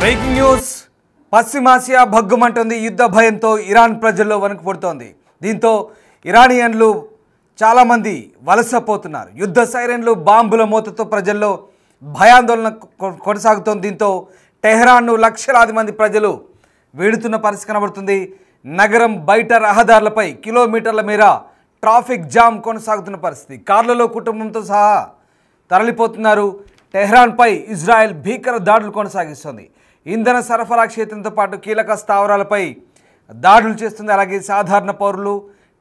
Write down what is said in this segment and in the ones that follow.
Breaking news. పశ్చిమాసియా భగ్గుమంటుంది. యుద్ధ భయంతో ఇరాన్ ప్రజల్లో వణుకుపుడుతోంది. దీంతో ఇరానియన్లు చాలామంది వలసపోతున్నారు. యుద్ధ సైరన్లు, బాంబుల మోతతో ప్రజల్లో భయాందోళన కొనసాగుతోంది. దీంతో టెహ్రాన్ను లక్షలాది మంది ప్రజలు వీడుతున్న పరిస్థితి కనబడుతుంది. నగరం బయట రహదారులపై కిలోమీటర్ల మేర ట్రాఫిక్ జామ్ కొనసాగుతున్న పరిస్థితి. కార్లలో కుటుంబంతో సహా తరలిపోతున్నారు. టెహ్రాన్పై ఇజ్రాయెల్ భీకర దాడులు కొనసాగిస్తుంది. ఇంధన సరఫరా క్షేత్రంతో పాటు కీలక స్థావరాలపై దాడులు చేస్తుంది. అలాగే సాధారణ పౌరులు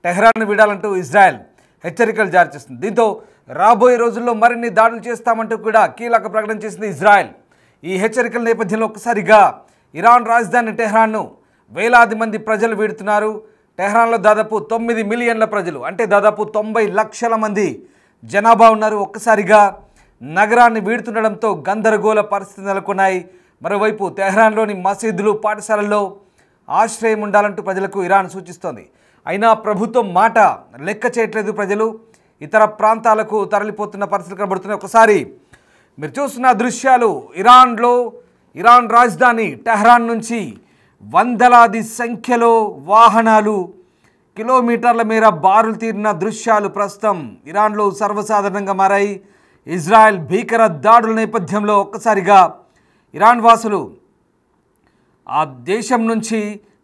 టెహ్రాన్ను వీడాలంటూ ఇజ్రాయెల్ హెచ్చరికలు జారీ చేస్తుంది. దీంతో రాబోయే రోజుల్లో మరిన్ని దాడులు చేస్తామంటూ కూడా కీలక ప్రకటన చేసింది ఇజ్రాయెల్. ఈ హెచ్చరికల నేపథ్యంలో ఒక్కసారిగా ఇరాన్ రాజధాని టెహ్రాన్ను వేలాది మంది ప్రజలు వీడుతున్నారు. టెహ్రాన్లో దాదాపు 9 మిలియన్ల ప్రజలు, అంటే దాదాపు 90 లక్షల మంది జనాభా ఉన్నారు. ఒక్కసారిగా నగరాన్ని వీడుతుండడంతో గందరగోళ పరిస్థితులు నెలకొన్నాయి. మరోవైపు టెహ్రాన్లోని మసీదులు, పాఠశాలల్లో ఆశ్రయం ఉండాలంటూ ప్రజలకు ఇరాన్ సూచిస్తోంది. అయినా ప్రభుత్వం మాట లెక్క చేయట్లేదు. ప్రజలు ఇతర ప్రాంతాలకు తరలిపోతున్న పరిస్థితులు కనబడుతున్నాయి. ఒకసారి మీరు చూస్తున్న దృశ్యాలు ఇరాన్ రాజధాని టెహ్రాన్ నుంచి వందలాది సంఖ్యలో వాహనాలు కిలోమీటర్ల మేర బారులు తీరిన దృశ్యాలు ప్రస్తుతం ఇరాన్లో సర్వసాధారణంగా మారాయి. ఇజ్రాయెల్ భీకర దాడుల నేపథ్యంలో ఒక్కసారిగా ఇరాన్ వాసులు ఆ దేశం నుంచి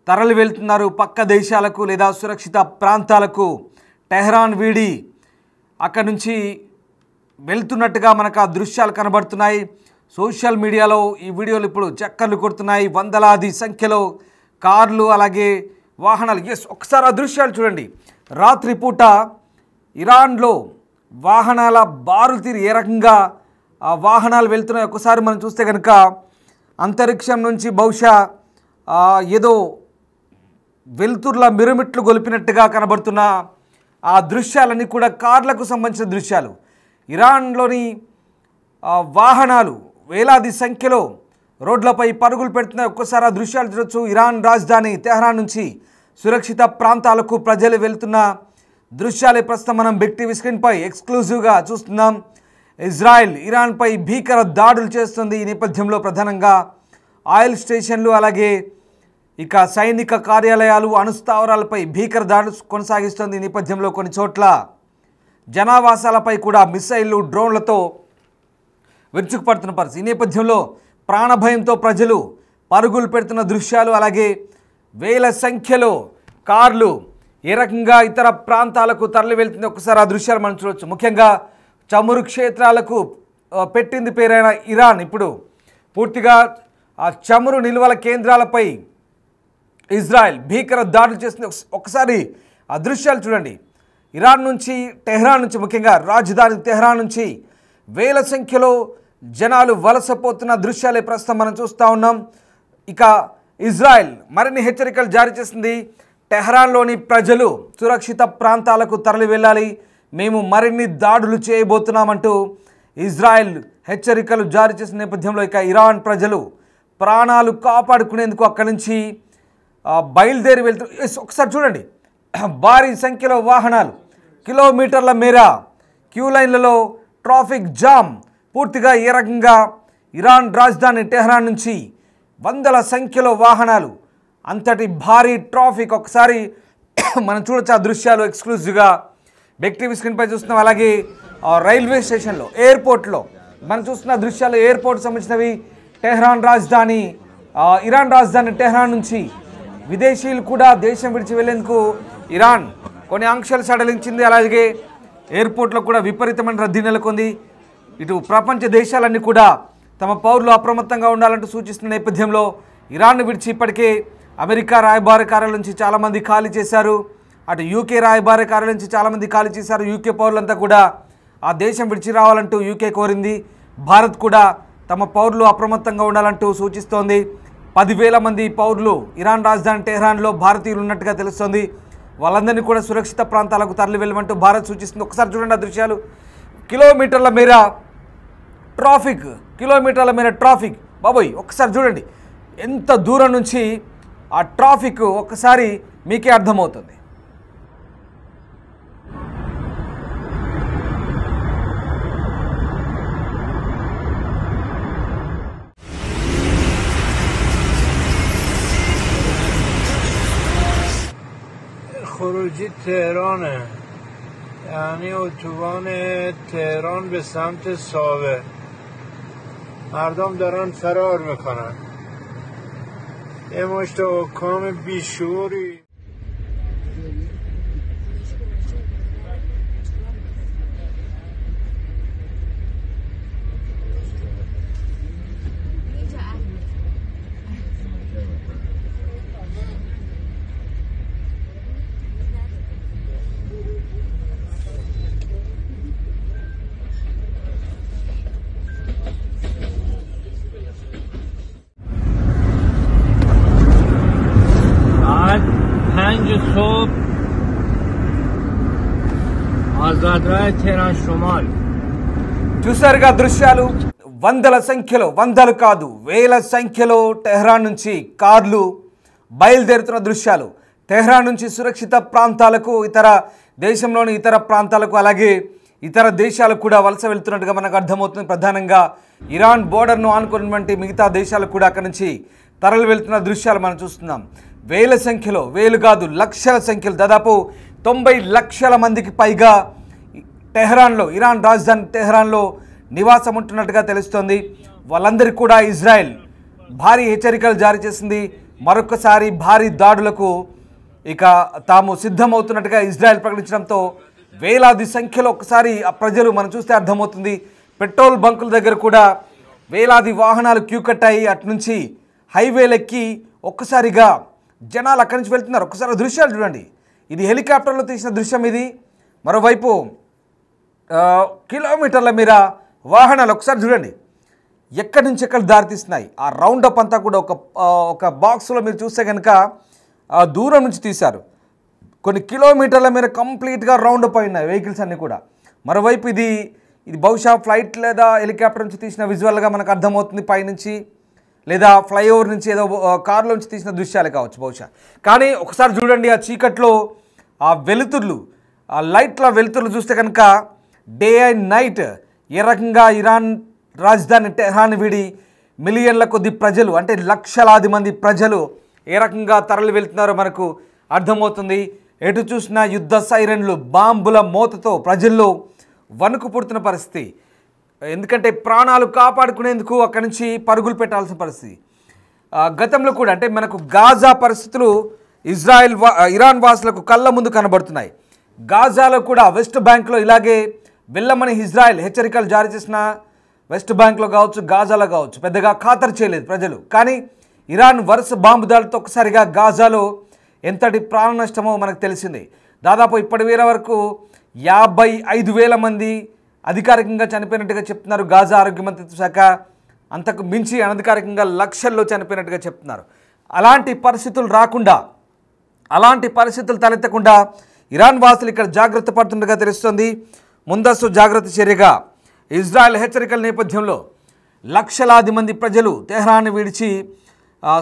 తరలి వెళ్తున్నారు. పక్క దేశాలకు లేదా సురక్షిత ప్రాంతాలకు టెహ్రాన్ వీడి అక్కడి నుంచి వెళ్తున్నట్టుగా మనకు ఆ దృశ్యాలు కనబడుతున్నాయి. సోషల్ మీడియాలో ఈ వీడియోలు ఇప్పుడు చక్కర్లు కొడుతున్నాయి. వందలాది సంఖ్యలో కార్లు, అలాగే వాహనాలు. ఒకసారి ఆ దృశ్యాలు చూడండి. రాత్రిపూట ఇరాన్లో వాహనాల బారులు తీరి ఏ రకంగా ఆ వాహనాలు వెళ్తున్నాయి ఒకసారి మనం చూస్తే కనుక అంతరిక్షం నుంచి బహుశా ఏదో వెలుతుర్ల మిరుమిట్లు గొలిపినట్టుగా కనబడుతున్న ఆ దృశ్యాలన్నీ కూడా కార్లకు సంబంధించిన దృశ్యాలు. ఇరాన్లోని వాహనాలు వేలాది సంఖ్యలో రోడ్లపై పరుగులు పెడుతున్నాయి. ఒక్కసారి ఆ దృశ్యాలు చూడొచ్చు. ఇరాన్ రాజధాని టెహ్రాన్ నుంచి సురక్షిత ప్రాంతాలకు ప్రజలు వెళ్తున్న దృశ్యాలే ప్రస్తుతం మనం బిగ్ టీవీ స్క్రీన్పై ఎక్స్క్లూజివ్గా చూస్తున్నాం. ఇజ్రాయెల్ ఇరాన్పై భీకర దాడులు చేస్తుంది. ఈ నేపథ్యంలో ప్రధానంగా ఆయిల్ స్టేషన్లు, అలాగే ఇక సైనిక కార్యాలయాలు, అణుస్థావరాలపై భీకర దాడులు కొనసాగిస్తుంది. ఈ నేపథ్యంలో కొన్ని చోట్ల జనావాసాలపై కూడా మిసైళ్లు, డ్రోన్లతో విరుచుకుపడుతున్న పరిస్థితి. ఈ నేపథ్యంలో ప్రాణభయంతో ప్రజలు పరుగులు పెడుతున్న దృశ్యాలు, అలాగే వేల సంఖ్యలో కార్లు ఏ రకంగా ఇతర ప్రాంతాలకు తరలి వెళ్తుంది ఒకసారి ఆ దృశ్యాలు మనం చూడవచ్చు. ముఖ్యంగా చమురు క్షేత్రాలకు పెట్టింది పేరైన ఇరాన్ ఇప్పుడు పూర్తిగా ఆ చమురు నిల్వల కేంద్రాలపై ఇజ్రాయెల్ భీకర దాడులు చేస్తుంది. ఒకసారి ఆ దృశ్యాలు చూడండి. ఇరాన్ నుంచి టెహ్రాన్ నుంచి, ముఖ్యంగా రాజధాని టెహ్రాన్ నుంచి వేల సంఖ్యలో జనాలు వలసపోతున్న దృశ్యాలే ప్రస్తుతం మనం చూస్తూ ఉన్నాం. ఇక ఇజ్రాయెల్ మరిన్ని హెచ్చరికలు జారీ చేసింది. టెహ్రాన్లోని ప్రజలు సురక్షిత ప్రాంతాలకు తరలి వెళ్ళాలి, మేము మరిన్ని దాడులు చేయబోతున్నామంటూ ఇజ్రాయెల్ హెచ్చరికలు జారీ చేసిన నేపథ్యంలో ఇక ఇరాన్ ప్రజలు ప్రాణాలు కాపాడుకునేందుకు అక్కడి నుంచి బయలుదేరి వెళ్తున్నారు. ఒకసారి చూడండి. భారీ సంఖ్యలో వాహనాలు, కిలోమీటర్ల మేర క్యూ లైన్లలో ట్రాఫిక్ జామ్. పూర్తిగా ఏ రకంగా ఇరాన్ రాజధాని టెహ్రాన్ నుంచి వందల సంఖ్యలో వాహనాలు, అంతటి భారీ ట్రాఫిక్. ఒకసారి మనం చూడొచ్చు ఆ దృశ్యాలు ఎక్స్క్లూజివ్గా బిగ్ టీవీ స్క్రీన్పై చూస్తున్నాం. అలాగే రైల్వే స్టేషన్లో, ఎయిర్పోర్ట్లో మనం చూస్తున్న దృశ్యాలు ఎయిర్పోర్ట్ సంబంధించినవి. టెహ్రాన్ రాజధాని ఇరాన్ రాజధాని టెహ్రాన్ నుంచి విదేశీయులు కూడా దేశం విడిచి వెళ్లేందుకు ఇరాన్ కొన్ని ఆంక్షలు సడలించింది. అలాగే ఎయిర్పోర్ట్లో కూడా విపరీతమైన రద్దీ నెలకొంది. ఇటు ప్రపంచ దేశాలన్నీ కూడా తమ పౌరులు అప్రమత్తంగా ఉండాలంటూ సూచిస్తున్న నేపథ్యంలో ఇరాన్ను విడిచి ఇప్పటికే అమెరికా రాయబార కార్యాలయం నుంచి చాలామంది ఖాళీ చేశారు. అటు యూకే రాయబార కార్యాలయం నుంచి చాలామంది ఖాళీ చేశారు. యూకే పౌరులంతా కూడా ఆ దేశం విడిచి రావాలంటూ యూకే కోరింది. భారత్ కూడా తమ పౌరులు అప్రమత్తంగా ఉండాలంటూ సూచిస్తోంది. 10,000 మంది పౌరులు ఇరాన్ రాజధాని టెహ్రాన్లో భారతీయులు ఉన్నట్టుగా తెలుస్తోంది. వాళ్ళందరినీ కూడా సురక్షిత ప్రాంతాలకు తరలి వెళ్ళమంటూ భారత్ సూచిస్తుంది. ఒకసారి చూడండి ఆ దృశ్యాలు. కిలోమీటర్ల మేర ట్రాఫిక్. బాబోయ్, ఒకసారి చూడండి ఎంత దూరం నుంచి ఆ ట్రాఫిక్ ఒక్కసారి మీకే అర్థమవుతుంది. خروجی تهرانه، یعنی اتوبان تهران به سمت ساوه. مردم دارن فرار میکنن. یه مشت حکام بیشعوری صبح ఆజాద్రాయ్ తెహరాన్ షుమాల్ చూసారుగా దృశ్యాలు. వందల సంఖ్యలో, వందలు కాదు వేల సంఖ్యలో టెహ్రాన్ నుంచి కార్లు బయలుదేరుతున్న దృశ్యాలు. టెహ్రాన్ నుంచి సురక్షిత ప్రాంతాలకు, ఇతర దేశంలోని ఇతర ప్రాంతాలకు, అలాగే ఇతర దేశాలకు కూడా వలస వెళ్తున్నట్టుగా మనకు అర్థమవుతుంది. ప్రధానంగా ఇరాన్ బోర్డర్ను ఆనుకున్నటువంటి మిగతా దేశాలకు కూడా అక్కడి నుంచి తరలి వెళ్తున్న దృశ్యాలు మనం చూస్తున్నాం. వేల సంఖ్యలో, వేలు కాదు లక్షల సంఖ్యలో, దాదాపు 90 లక్షల మందికి పైగా టెహ్రాన్లో, ఇరాన్ రాజధాని టెహ్రాన్లో నివాసం ఉంటున్నట్టుగా తెలుస్తోంది. వాళ్ళందరికీ కూడా ఇజ్రాయెల్ భారీ హెచ్చరికలు జారీ చేసింది. మరొకసారి భారీ దాడులకు ఇక తాము సిద్ధమవుతున్నట్టుగా ఇజ్రాయెల్ ప్రకటించడంతో వేలాది సంఖ్యలో ఒకసారి ఆ ప్రజలు మనం చూస్తే అర్థమవుతుంది. పెట్రోల్ బంకుల దగ్గర కూడా వేలాది వాహనాలు క్యూ కట్టాయి. అటు నుంచి హైవేలెక్కి ఒక్కసారిగా జనాలు అక్కడి నుంచి వెళ్తున్నారు. ఒకసారి దృశ్యాలు చూడండి. ఇది హెలికాప్టర్లో తీసిన దృశ్యం. ఇది మరోవైపు కిలోమీటర్ల మీద వాహనాలు ఒకసారి చూడండి ఎక్కడి నుంచి ఎక్కడ దారితీస్తున్నాయి. ఆ రౌండప్ అంతా కూడా ఒక బాక్స్లో మీరు చూస్తే కనుక దూరం నుంచి తీశారు. కొన్ని కిలోమీటర్ల మీద కంప్లీట్గా రౌండప్ అయినాయి వెహికల్స్ అన్నీ కూడా. మరోవైపు ఇది బహుశా ఫ్లైట్ లేదా హెలికాప్టర్ నుంచి తీసిన విజువల్గా మనకు అర్థమవుతుంది. పైనుంచి లేదా ఫ్లైఓవర్ నుంచి ఏదో కారులో నుంచి తీసిన దృశ్యాలే కావచ్చు బహుశా. కానీ ఒకసారి చూడండి ఆ చీకట్లో ఆ వెలుతుర్లు, ఆ లైట్ల వెలుతుర్లు చూస్తే కనుక డే అండ్ నైట్ ఏ రకంగా ఇరాన్ రాజధాని టెహ్రాన్ వీడి మిలియన్ల కొద్ది ప్రజలు, అంటే లక్షలాది మంది ప్రజలు ఏ రకంగా తరలి వెళ్తున్నారో మనకు అర్థమవుతుంది. ఎటు చూసినా యుద్ధ సైరన్లు, బాంబుల మోతతో ప్రజల్లో వణుకు పుడుతున్న పరిస్థితి. ఎందుకంటే ప్రాణాలు కాపాడుకునేందుకు అక్కడి నుంచి పరుగులు పెట్టాల్సిన పరిస్థితి. గతంలో కూడా అంటే మనకు గాజా పరిస్థితులు ఇరాన్ వాసులకు కళ్ళ ముందు కనబడుతున్నాయి. గాజాలో కూడా వెస్ట్ బ్యాంక్లో ఇలాగే వెళ్ళమని ఇజ్రాయెల్ హెచ్చరికలు జారీ చేసిన వెస్ట్ బ్యాంక్లో కావచ్చు, గాజాలో కావచ్చు పెద్దగా ఖాతరు చేయలేదు ప్రజలు. కానీ ఇరాన్ వరుస బాంబు దాడులతో ఒక్కసారిగా గాజాలో ఎంతటి ప్రాణ నష్టమో మనకు తెలిసింది. దాదాపు ఇప్పటి వరకు 55,000 మంది అధికారికంగా చనిపోయినట్టుగా చెప్తున్నారు గాజా ఆరోగ్య మంత్రిత్వ శాఖ. అంతకు మించి అనధికారికంగా లక్షల్లో చనిపోయినట్టుగా చెప్తున్నారు. అలాంటి పరిస్థితులు రాకుండా, అలాంటి పరిస్థితులు తలెత్తకుండా ఇరాన్ వాసులు ఇక్కడ జాగ్రత్త పడుతుండగా తెలుస్తోంది. ముందస్తు జాగ్రత్త చర్యగా ఇజ్రాయెల్ హెచ్చరికల నేపథ్యంలో లక్షలాది మంది ప్రజలు టెహ్రాన్ విడిచి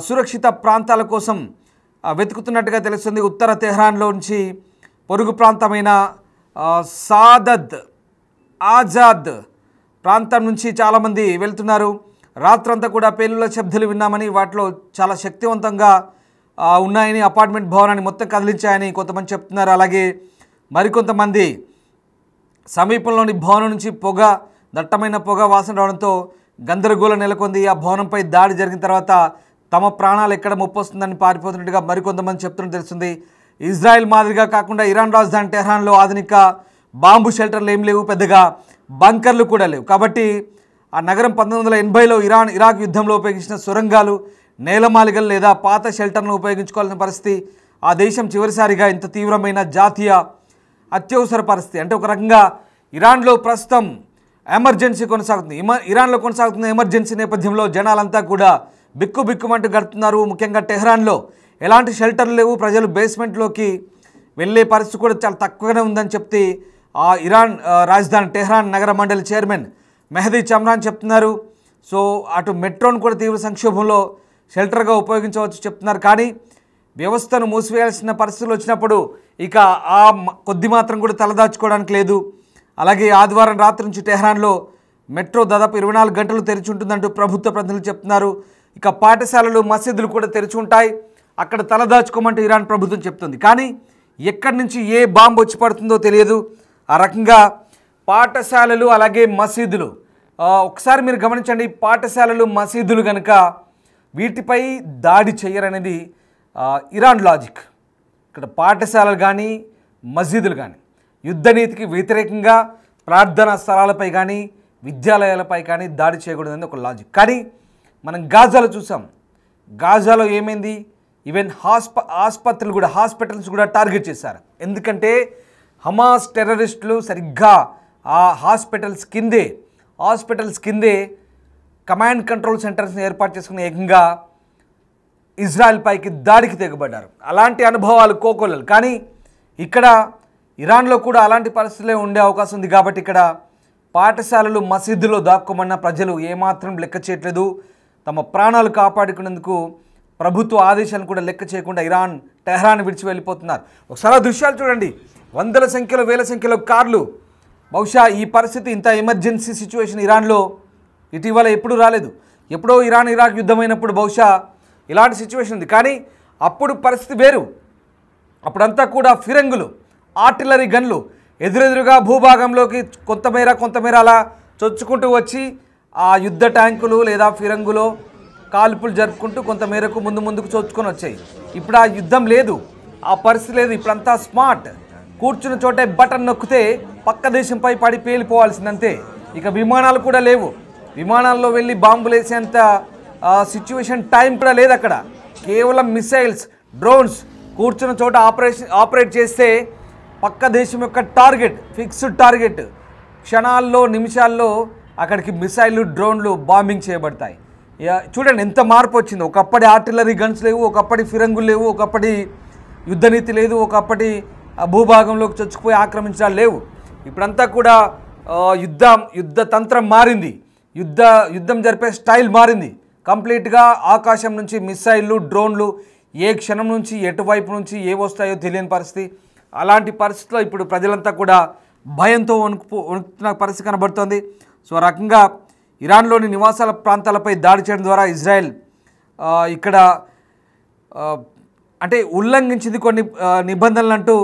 సురక్షిత ప్రాంతాల కోసం వెతుకుతున్నట్టుగా తెలుస్తుంది. ఉత్తర టెహ్రాన్లో నుంచి పొరుగు ప్రాంతమైన సాదద్, ఆజాద్ ప్రాంతం నుంచి చాలామంది వెళ్తున్నారు. రాత్రంతా కూడా పేలుల శబ్దాలు విన్నామని, వాటిలో చాలా శక్తివంతంగా ఉన్నాయని, అపార్ట్మెంట్ భవనాన్ని మొత్తం కదిలించాయని కొంతమంది చెప్తున్నారు. అలాగే మరికొంతమంది సమీపంలోని భవనం నుంచి దట్టమైన పొగ వాసన రావడంతో గందరగోళం నెలకొంది. ఆ భవనంపై దాడి జరిగిన తర్వాత తమ ప్రాణాలు ఎక్కడ ముప్పు వస్తుందని పారిపోతున్నట్టుగా మరికొంతమంది చెప్తున్నట్టు తెలుస్తుంది. ఇజ్రాయెల్ మాదిరిగా కాకుండా ఇరాన్ రాజధాని టెహ్రాన్లో ఆధునిక బాంబు షెల్టర్లు ఏం లేవు, పెద్దగా బంకర్లు కూడా లేవు. కాబట్టి ఆ నగరం 1980లో ఇరాక్ యుద్ధంలో ఉపయోగించిన సొరంగాలు, నేలమాలిగలు లేదా పాత షెల్టర్లను ఉపయోగించుకోవాల్సిన పరిస్థితి. ఆ దేశం చివరిసారిగా ఇంత తీవ్రమైన జాతీయ అత్యవసర పరిస్థితి. అంటే ఒక రకంగా ఇరాన్లో ప్రస్తుతం ఎమర్జెన్సీ కొనసాగుతుంది. ఇరాన్లో కొనసాగుతున్న ఎమర్జెన్సీ నేపథ్యంలో జనాలంతా కూడా బిక్కుబిక్కుమంటూ గడుపుతున్నారు. ముఖ్యంగా టెహ్రాన్లో ఎలాంటి షెల్టర్లు లేవు. ప్రజలు బేస్మెంట్లోకి వెళ్ళే పరిస్థితి కూడా చాలా తక్కువగానే ఉందని చెప్తే ఆ ఇరాన్ రాజధాని టెహ్రాన్ నగర మండలి చైర్మన్ మెహదీ చమ్రాన్ చెప్తున్నారు. సో అటు మెట్రోను కూడా తీవ్ర సంక్షోభంలో షెల్టర్గా ఉపయోగించవచ్చు చెప్తున్నారు. కానీ వ్యవస్థను మూసివేయాల్సిన పరిస్థితులు వచ్చినప్పుడు ఇక ఆ కొద్ది మాత్రం కూడా తలదాచుకోవడానికి లేదు. అలాగే ఆదివారం రాత్రి నుంచి టెహ్రాన్లో మెట్రో దాదాపు 24 గంటలు తెరిచి ఉంటుందంటూ ప్రభుత్వ ప్రతినిధులు చెప్తున్నారు. ఇక పాఠశాలలు, మసీదులు కూడా తెరిచి ఉంటాయి. అక్కడ తలదాచుకోమంటూ ఇరాన్ ప్రభుత్వం చెప్తుంది. కానీ ఎక్కడి నుంచి ఏ బాంబు వచ్చి పడుతుందో తెలియదు. ఆ రకంగా పాఠశాలలు అలాగే మసీదులు, ఒకసారి మీరు గమనించండి, పాఠశాలలు మసీదులు కనుక వీటిపై దాడి చేయరనేది ఇరాన్ లాజిక్. ఇక్కడ పాఠశాలలు కానీ మసీదులు కానీ యుద్ధనీతికి వ్యతిరేకంగా ప్రార్థనా స్థలాలపై కానీ విద్యాలయాలపై కానీ దాడి చేయకూడదని ఒక లాజిక్. కానీ మనం గాజాలో చూసాం. గాజాలో ఏమైంది? ఈవెన్ ఆసుపత్రులు కూడా, హాస్పిటల్స్ కూడా టార్గెట్ చేశారు. ఎందుకంటే హమాస్ టెర్రరిస్టులు సరిగ్గా ఆ హాస్పిటల్స్ కిందే కమాండ్ కంట్రోల్ సెంటర్స్ని ఏర్పాటు చేసుకుని ఏకంగా ఇజ్రాయెల్ పైకి దాడికి తెగబడ్డారు. అలాంటి అనుభవాలు కోకొల్లలు. కానీ ఇక్కడ ఇరాన్లో కూడా అలాంటి పరిస్థితులే ఉండే అవకాశం ఉంది. కాబట్టి ఇక్కడ పాఠశాలలు మసీదులో దాక్కోమన్న ప్రజలు ఏమాత్రం లెక్క చేయట్లేదు. తమ ప్రాణాలు కాపాడుకునేందుకు ప్రభుత్వ ఆదేశాలను కూడా లెక్క చేయకుండా టెహ్రాన్ విడిచి వెళ్ళిపోతున్నారు. ఒకసారి దృశ్యాలు చూడండి. వందల సంఖ్యలో వేల సంఖ్యలో కార్లు. బహుశా ఈ పరిస్థితి, ఇంత ఎమర్జెన్సీ సిచ్యువేషన్ ఇరాన్లో ఇటీవల ఎప్పుడూ రాలేదు. ఎప్పుడో ఇరాన్ ఇరాక్ యుద్ధమైనప్పుడు బహుశా ఇలాంటి సిచ్యువేషన్ ఉంది. కానీ అప్పుడు పరిస్థితి వేరు. అప్పుడంతా కూడా ఫిరంగులు, ఆర్టిలరీ గన్లు ఎదురెదురుగా భూభాగంలోకి కొంతమేర అలా చొచ్చుకుంటూ వచ్చి ఆ యుద్ధ ట్యాంకులు లేదా ఫిరంగులో కాల్పులు జరుపుకుంటూ కొంతమేరకు ముందుకు చొచ్చుకొని వచ్చాయి. ఇప్పుడు ఆ యుద్ధం లేదు, ఆ పరిస్థితి లేదు. ఇప్పుడంతా స్మార్ట్. కూర్చున్న చోటే బటన్ నొక్కితే పక్క దేశంపై పడి పేలిపోవాల్సిందంతే. ఇక విమానాలు కూడా లేవు. విమానాల్లో వెళ్ళి బాంబులు వేసేంత సిచ్యువేషన్ టైం కూడా లేదు అక్కడ. కేవలం మిసైల్స్, డ్రోన్స్ కూర్చున్న చోట ఆపరేట్ చేస్తే పక్క దేశం యొక్క ఫిక్స్డ్ టార్గెట్ క్షణాల్లో నిమిషాల్లో అక్కడికి మిసైళ్ళు, డ్రోన్లు బాంబింగ్ చేయబడతాయి. చూడండి ఎంత మార్పు వచ్చింది. ఒకప్పటి ఆర్టిలరీ గన్స్ లేవు, ఒకప్పటి ఫిరంగులు లేవు, ఒకప్పటి యుద్ధనీతి లేదు, ఒకప్పటి భూభాగంలోకి చొచ్చుకుపోయి ఆక్రమించడాలు లేవు. ఇప్పుడంతా కూడా యుద్ధ తంత్రం మారింది. యుద్ధం జరిపే స్టైల్ మారింది కంప్లీట్గా. ఆకాశం నుంచి మిసైళ్ళు, డ్రోన్లు ఏ క్షణం నుంచి ఎటువైపు నుంచి ఏ వస్తాయో తెలియని పరిస్థితి. అలాంటి పరిస్థితిలో ఇప్పుడు ప్రజలంతా కూడా భయంతో వణుకుతున్న పరిస్థితి కనబడుతోంది. సో ఆ రకంగా ఇరాన్లోని నివాసాల ప్రాంతాలపై దాడి చేయడం ద్వారా ఇజ్రాయెల్ ఇక్కడ అంటే ఉల్లంఘించింది కొన్ని నిబంధనలు అంటూ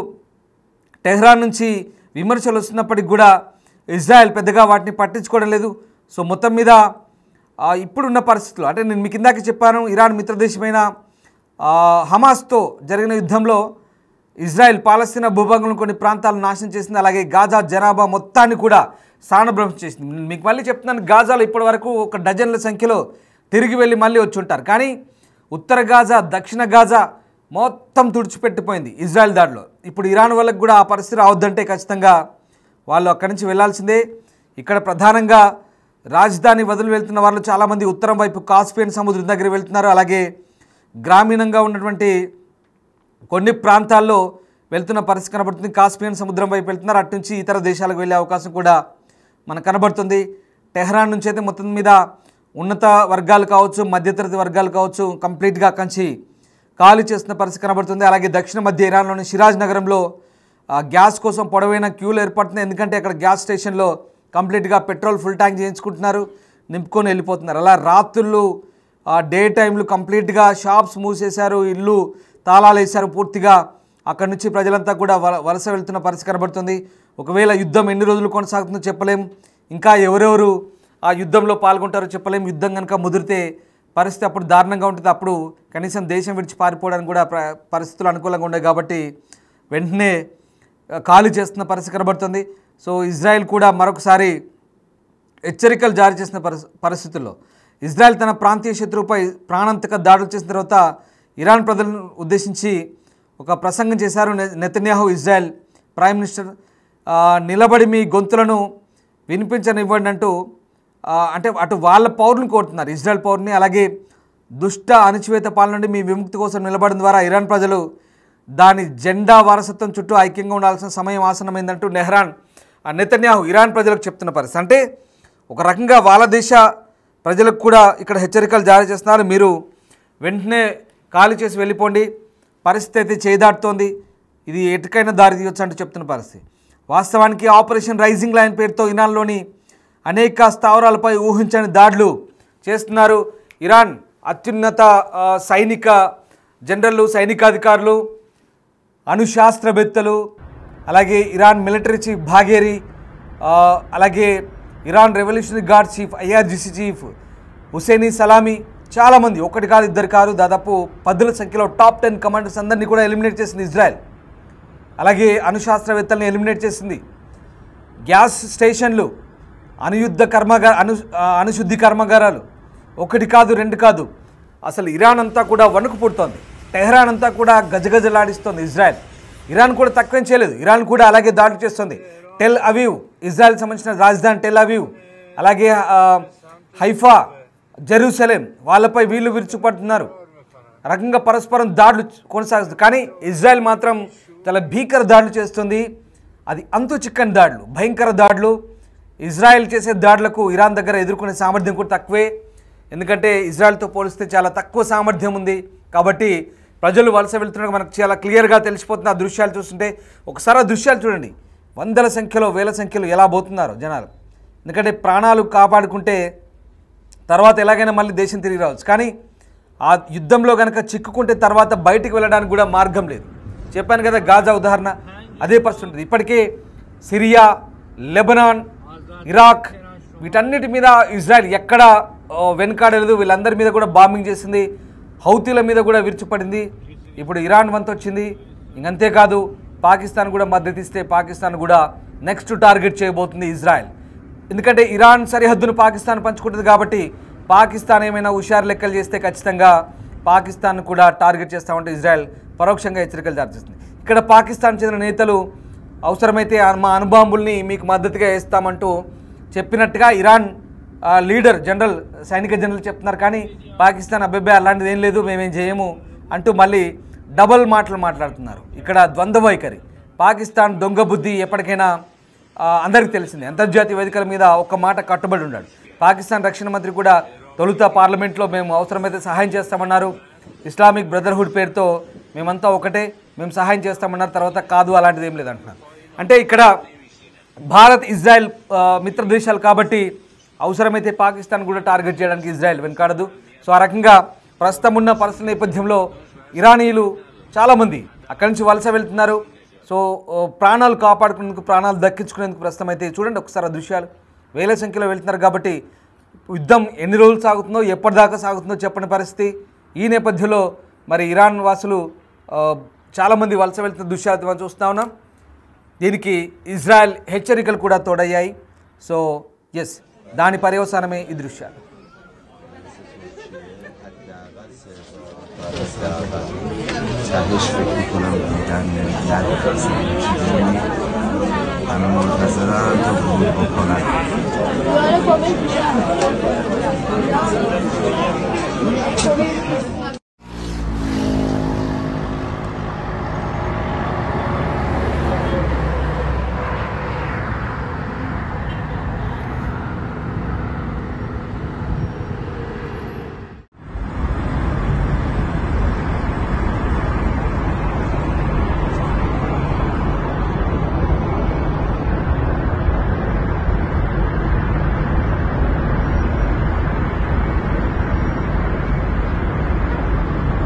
టెహ్రాన్ నుంచి విమర్శలు వస్తున్నప్పటికి కూడా ఇజ్రాయెల్ పెద్దగా వాటిని పట్టించుకోవడం లేదు. సో మొత్తం మీద ఇప్పుడున్న పరిస్థితుల్లో అంటే నేను మీకు ఇందాక చెప్పాను, ఇరాన్ మిత్రదేశమైన హమాస్తో జరిగిన యుద్ధంలో ఇజ్రాయెల్ పాలస్తీనా భూభాగంలో కొన్ని ప్రాంతాలను నాశనం చేసింది. అలాగే గాజా జనాభా మొత్తాన్ని కూడా స్థానభ్రంశం చేసింది. మీకు మళ్ళీ చెప్తున్నాను, గాజాలో ఇప్పటి వరకు ఒక డజన్ల సంఖ్యలో తిరిగి వెళ్ళి మళ్ళీ వచ్చి ఉంటారు. కానీ ఉత్తర గాజా, దక్షిణ గాజా మొత్తం తుడిచిపెట్టిపోయింది ఇజ్రాయెల్ దాడిలో. ఇప్పుడు ఇరాన్ వాళ్ళకు కూడా ఆ పరిస్థితి రావద్దంటే ఖచ్చితంగా వాళ్ళు అక్కడి నుంచి వెళ్లాల్సిందే. ఇక్కడ ప్రధానంగా రాజధాని వదిలి వెళ్తున్న వాళ్ళు చాలామంది ఉత్తరం వైపు కాస్పియన్ సముద్రం దగ్గర వెళ్తున్నారు. అలాగే గ్రామీణంగా ఉన్నటువంటి కొన్ని ప్రాంతాల్లో వెళ్తున్న పరిస్థితి కనబడుతుంది. కాస్పియన్ సముద్రం వైపు వెళ్తున్నారు. అటు నుంచి ఇతర దేశాలకు వెళ్ళే అవకాశం కూడా మనకు కనబడుతుంది. టెహ్రాన్ నుంచి అయితే మొత్తం మీద ఉన్నత వర్గాలు కావచ్చు, మధ్యతరగతి వర్గాలు కావచ్చు, కంప్లీట్గా కంచి ఖాళీ చేస్తున్న పరిస్థితి కనబడుతుంది. అలాగే దక్షిణ మధ్య ఇరాన్లోని షిరాజ్ నగరంలో గ్యాస్ కోసం పొడవైన క్యూలు ఏర్పడుతున్నాయి. ఎందుకంటే అక్కడ గ్యాస్ స్టేషన్లో కంప్లీట్గా పెట్రోల్ ఫుల్ ట్యాంక్ చేయించుకుంటున్నారు, నింపుకొని వెళ్ళిపోతున్నారు. అలా రాత్రులు డే టైంలు కంప్లీట్గా షాప్స్ మూసేశారు, ఇల్లు తాళాలు వేశారు పూర్తిగా. అక్కడి నుంచి ప్రజలంతా కూడా వలస వెళ్తున్న పరిస్థితి కనబడుతుంది. ఒకవేళ యుద్ధం ఎన్ని రోజులు కొనసాగుతుందో చెప్పలేం, ఇంకా ఎవరెవరు ఆ యుద్ధంలో పాల్గొంటారో చెప్పలేం. యుద్ధం కనుక ముదిరితే పరిస్థితి అప్పుడు దారుణంగా ఉంటుంది. అప్పుడు కనీసం దేశం విడిచి పారిపోవడానికి కూడా పరిస్థితులు అనుకూలంగా ఉన్నాయి. కాబట్టి వెంటనే ఖాళీ చేస్తున్న పరిస్థితి కనబడుతుంది. సో ఇజ్రాయెల్ కూడా మరొకసారి హెచ్చరికలు జారీ చేసిన పరిస్థితుల్లో ఇజ్రాయెల్ తన ప్రాంతీయ శత్రువుపై ప్రాణాంతక దాడులు చేసిన తర్వాత ఇరాన్ ప్రజలను ఉద్దేశించి ఒక ప్రసంగం చేశారు నెతన్యాహు. ఇజ్రాయెల్ ప్రైమ్ మినిస్టర్ నిలబడి మీ గొంతులను వినిపించనివ్వండి అంటూ అంటే అటు వాళ్ళ పౌరులను కోరుతున్నారు, ఇజ్రాయెల్ పౌరుని. అలాగే దుష్ట అణచివేత పాలన నుండి మీ విముక్తి కోసం నిలబడడం ద్వారా ఇరాన్ ప్రజలు దాని జెండా వారసత్వం చుట్టూ ఐక్యంగా ఉండాల్సిన సమయం ఆసనమైందంటూ నెతన్యాహు ఇరాన్ ప్రజలకు చెప్తున్న పరిస్థితి. అంటే ఒక రకంగా వాళ్ళ దేశ ప్రజలకు కూడా ఇక్కడ హెచ్చరికలు జారీ చేస్తున్నారు. మీరు వెంటనే ఖాళీ చేసి వెళ్ళిపోండి, పరిస్థితి అయితే చేదాటుతోంది, ఇది ఎటుకైనా దారి తీయొచ్చు అంటూ చెప్తున్న పరిస్థితి. వాస్తవానికి ఆపరేషన్ రైజింగ్ లైన్ పేరుతో ఇరాన్లోని అనేక స్థావరాలపై ఊహించని దాడులు చేస్తున్నారు. ఇరాన్ అత్యున్నత సైనిక జనరల్లు, సైనికాధికారులు అణుశాస్త్రవేత్తలు, అలాగే ఇరాన్ మిలిటరీ చీఫ్ బాఘేరి, అలాగే Iran revolutionary guard chief IRGC chief Hosseini Salami, చాలామంది, ఒకటి కాదు ఇద్దరు కాదు, దాదాపు 10ల సంఖ్యలో టాప్ 10 కమాండర్స్ అందరినీ కూడా ఎలిమినేట్ చేసింది ఇజ్రాయెల్. అలాగే అణుశాస్త్రవేత్తల్ని ఎలిమినేట్ చేసింది. గ్యాస్ స్టేషన్లు, అణుశుద్ధి కర్మాగారాలు, ఒకటి కాదు రెండు కాదు, అసలు ఇరాన్ అంతా కూడా వణుకు పుడుతోంది. టెహ్రాన్ అంతా కూడా గజగజలాడిస్తోంది ఇజ్రాయెల్. ఇరాన్ కూడా తక్కువేం చేయలేదు, ఇరాన్ కూడా అలాగే దాడులు చేస్తుంది. టెల్ అవీవ్, ఇజ్రాయెల్ సంబంధించిన రాజధాని టెల్ అవీవ్, అలాగే హైఫా, జెరూసలేం, వాళ్ళపై వీళ్ళు విరుచుపడుతున్నారు. రకంగా పరస్పరం దాడులు కొనసాగుతుంది. కానీ ఇజ్రాయెల్ మాత్రం చాలా భీకర దాడులు చేస్తుంది. అది అంతు చిక్కని దాడులు, భయంకర దాడులు. ఇజ్రాయెల్ చేసే దాడులకు ఇరాన్ దగ్గర ఎదుర్కొనే సామర్థ్యం కూడా తక్కువే. ఎందుకంటే ఇజ్రాయెల్తో పోలిస్తే చాలా తక్కువ సామర్థ్యం ఉంది. కాబట్టి ప్రజలు వలస వెళ్తున్నట్టు మనకు చాలా క్లియర్గా తెలిసిపోతుంది ఆ దృశ్యాలు చూస్తుంటే. ఒకసారి ఆ దృశ్యాలు చూడండి, వందల సంఖ్యలో వేల సంఖ్యలో ఎలా పోతున్నారు జనాలు. ఎందుకంటే ప్రాణాలు కాపాడుకుంటే తర్వాత ఎలాగైనా మళ్ళీ దేశం తిరిగి రావచ్చు. కానీ ఆ యుద్ధంలో కనుక చిక్కుకుంటే తర్వాత బయటికి వెళ్ళడానికి కూడా మార్గం లేదు. చెప్పాను కదా, గాజా ఉదాహరణ అదే పరిస్థితి ఉంటుంది. ఇప్పటికే సిరియా, లెబనాన్, ఇరాక్, వీటన్నిటి మీద ఇజ్రాయెల్ ఎక్కడ వెనుకాడలేదు. వీళ్ళందరి మీద కూడా బాంబింగ్ చేసింది. హౌతీల మీద కూడా విరుచుపడింది. ఇప్పుడు ఇరాన్ వంతు వచ్చింది. ఇంకంతేకాదు పాకిస్తాన్ కూడా మద్దతు ఇస్తే పాకిస్తాన్ కూడా నెక్స్ట్ టార్గెట్ చేయబోతుంది ఇజ్రాయెల్. ఎందుకంటే ఇరాన్ సరిహద్దును పాకిస్తాన్ పంచుకుంటుంది కాబట్టి పాకిస్తాన్ ఏమైనా హుషారు లెక్కలు చేస్తే ఖచ్చితంగా పాకిస్తాన్ కూడా టార్గెట్ చేస్తామంటే ఇజ్రాయెల్ పరోక్షంగా హెచ్చరికలు జారీ చేస్తుంది. ఇక్కడ పాకిస్తాన్ చెందిన నేతలు అవసరమైతే మా అణుబాంబుల్ని మీకు మద్దతుగా వేస్తామంటూ చెప్పినట్టుగా ఇరాన్ లీడర్ సైనిక జనరల్ చెప్తున్నారు. కానీ పాకిస్తాన్ అబ్బాయి అలాంటిది ఏం లేదు, మేమేం చేయము అంటూ మళ్ళీ డబల్ మాటలు మాట్లాడుతున్నారు. ఇక్కడ ద్వంద్వ వైఖరి. పాకిస్తాన్ దొంగ బుద్ధి ఎప్పటికైనా అందరికీ తెలిసిందే. అంతర్జాతీయ వేదికల మీద ఒక్క మాట కట్టుబడి ఉన్నాడు. పాకిస్తాన్ రక్షణ మంత్రి కూడా తొలుత పార్లమెంట్లో మేము అవసరమైతే సహాయం చేస్తామన్నారు. ఇస్లామిక్ బ్రదర్హుడ్ పేరుతో మేమంతా ఒకటే, మేము సహాయం చేస్తామన్నారు. తర్వాత కాదు అలాంటిది ఏం లేదంటున్నారు. అంటే ఇక్కడ భారత్ ఇజ్రాయెల్ మిత్ర దేశాలు కాబట్టి అవసరమైతే పాకిస్తాన్ కూడా టార్గెట్ చేయడానికి ఇజ్రాయెల్ వెనుకాడదు. సో ఆ రకంగా ప్రస్తుతం ఉన్న పరిస్థితి నేపథ్యంలో ఇరానీయులు చాలామంది అక్కడి నుంచి వలస వెళ్తున్నారు. సో ప్రాణాలు కాపాడుకునేందుకు, ప్రాణాలు దక్కించుకునేందుకు ప్రస్తుతం అయితే చూడండి ఒకసారి ఆ దృశ్యాలు. వేల సంఖ్యలో వెళ్తున్నారు. కాబట్టి యుద్ధం ఎన్ని రోజులు సాగుతుందో, ఎప్పటిదాకా సాగుతుందో చెప్పని పరిస్థితి. ఈ నేపథ్యంలో మరి ఇరాన్ వాసులు చాలామంది వలస వెళ్తున్న దృశ్యాలు మనం చూస్తూ ఉన్నాం. దీనికి ఇజ్రాయెల్ హెచ్చరికలు కూడా తోడయ్యాయి. సో ఎస్, దాని పర్యవసానమే ఈ దృశ్యాలు.